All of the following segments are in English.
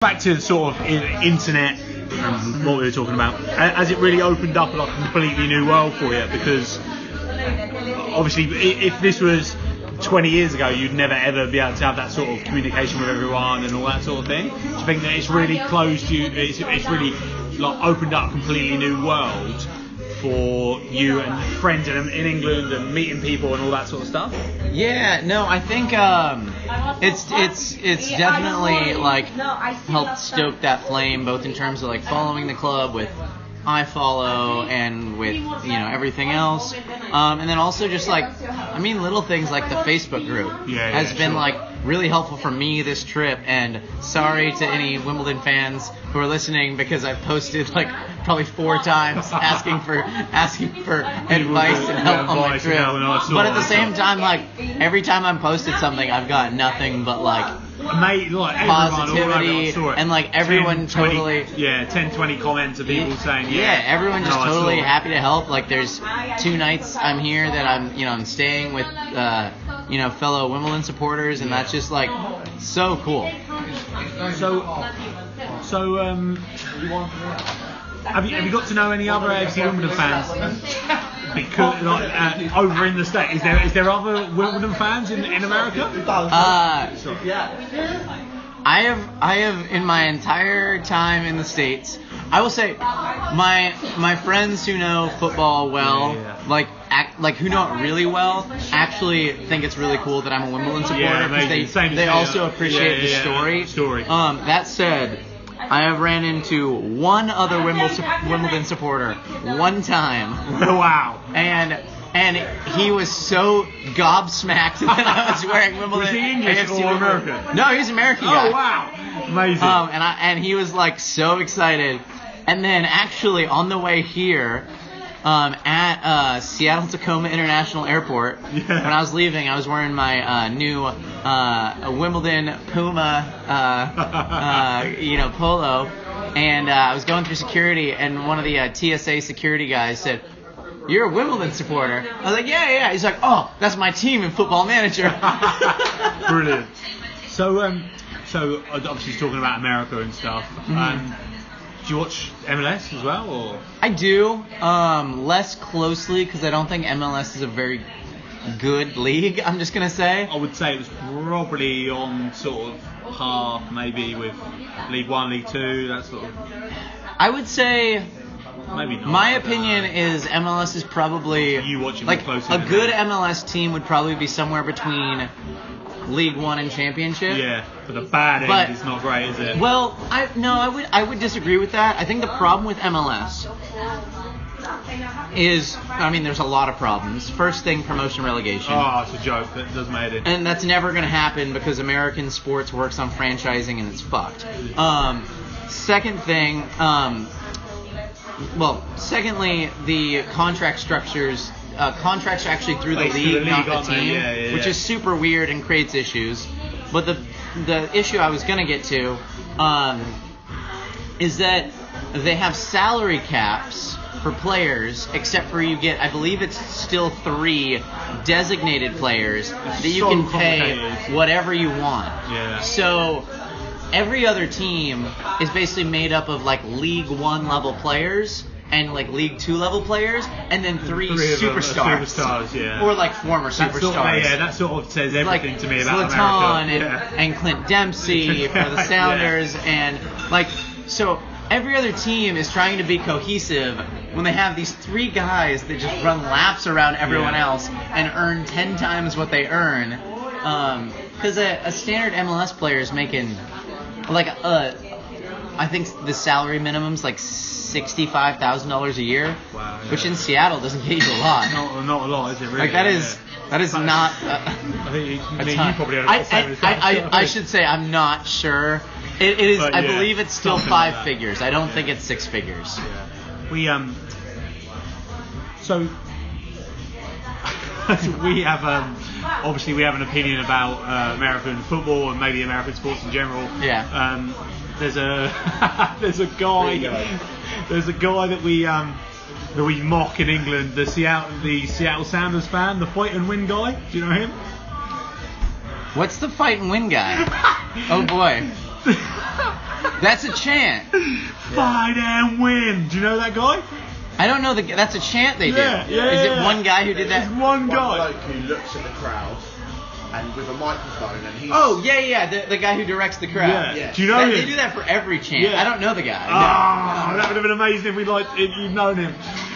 Back to sort of internet and what we were talking about, has it really opened up like a completely new world for you? Because obviously if this was 20 years ago, you'd never ever be able to have that sort of communication with everyone and all that sort of thing. Do you think that it's really closed you, it's really like opened up a completely new world for you and friends in England and meeting people and all that sort of stuff? Yeah, no, I think it's definitely like helped stoke that flame, both in terms of like following the club with iFollow and with everything else, and then also just like little things like the Facebook group has been like really helpful for me this trip. And sorry to any Wimbledon fans who are listening, because I've posted like probably 4 times asking for advice and help on my trip. But at the same time, like every time I'm posted something, I've got nothing but like positivity and like everyone 10, 20 comments of people saying everyone just totally happy to help. Like there's 2 nights I'm here that I'm staying with fellow Wimbledon supporters, and that's just like so cool. So have you got to know any other AFC Wimbledon fans? Because over in the States, is there other Wimbledon fans in America? I have in my entire time in the States, I will say my friends who know football well, like who know it really well, actually think it's really cool that I'm a Wimbledon supporter, because they also appreciate the story. That said, I have ran into one other Wimbledon supporter one time. Wow. And he was so gobsmacked that I was wearing Wimbledon. Was he English AFC or American? No, he's an American guy. Oh, wow. Amazing. And he was like so excited. And then actually on the way here, at Seattle Tacoma International Airport, when I was leaving, I was wearing my new Wimbledon Puma polo, and I was going through security, and one of the TSA security guys said, "You're a Wimbledon supporter?" I was like, yeah. He's like, "Oh, that's my team in Football Manager." Brilliant. So obviously talking about America and stuff. Do you watch MLS as well, or? I do, less closely, because I don't think MLS is a very good league, I'm just going to say. I would say it was probably on sort of par, maybe, with League 1, League 2, that sort of... I would say... Maybe not. My opinion is MLS is probably... You watching like more closely a good MLS team would probably be somewhere between League 1 and Championship. Yeah, but the bad end is not great, is it? Well, I would disagree with that. I think the problem with MLS is, there's a lot of problems. First thing, promotion relegation. Oh, it's a joke. That doesn't make it. And that's never going to happen because American sports works on franchising and it's fucked. Second thing, secondly, the contract structures. Contracts are actually through the league, not the team, which is super weird and creates issues. But the issue I was going to get to is that they have salary caps for players, except for you get, I believe it's still 3 designated players that you can pay whatever you want. Yeah. So every other team is basically made up of like League 1 level players and like League 2 level players, and then 3 superstars. Or like former superstars. That sort of says everything to me about Zlatan America. and Clint Dempsey for the Sounders, and like, so every other team is trying to be cohesive when they have these 3 guys that just run laps around everyone else and earn 10 times what they earn. Because a standard MLS player is making like I think the salary minimum's like $65,000 a year, which in Seattle doesn't get you a lot. Not a lot, is it? Really? Like that is not. I think you probably have the same as I should say I'm not sure. It is. I believe it's still 5 figures. I don't think it's 6 figures. Yeah. So we have obviously we have an opinion about American football and maybe American sports in general. Yeah. There's a guy that we mock in England, the Seattle Sounders fan, the fight and win guy. Do you know him? What's the fight and win guy? Oh boy. That's a chant. Fight and win. Do you know that guy? I don't know. That's a chant they do. Yeah, Is it one guy who did that? It's one guy. One bloke who looks at the crowd and with a microphone and he's... Oh, yeah. The guy who directs the crowd. Yeah. Yeah. Do you know him? They do that for every chant. Yeah. I don't know the guy. Ah, that would have been amazing if you'd known him.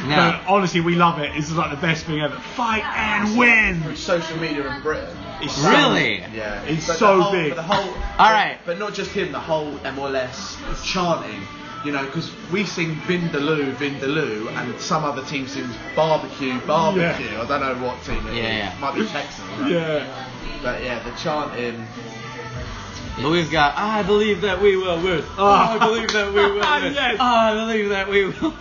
No. But honestly, we love it. It's like the best thing ever. Fight and win. Social media in Britain. It's Really? Yeah. It's But so the whole, big. But the whole, All right. But not just him, the whole MLS chanting. You know, because we sing Vindaloo, Vindaloo, and some other team sings barbecue, barbecue. Yeah. I don't know what team it is. Yeah. Might be Texans. Right? Yeah. But yeah, the chanting. But we've got, I believe that we will win. I believe that we will win. Yes. I believe that we will.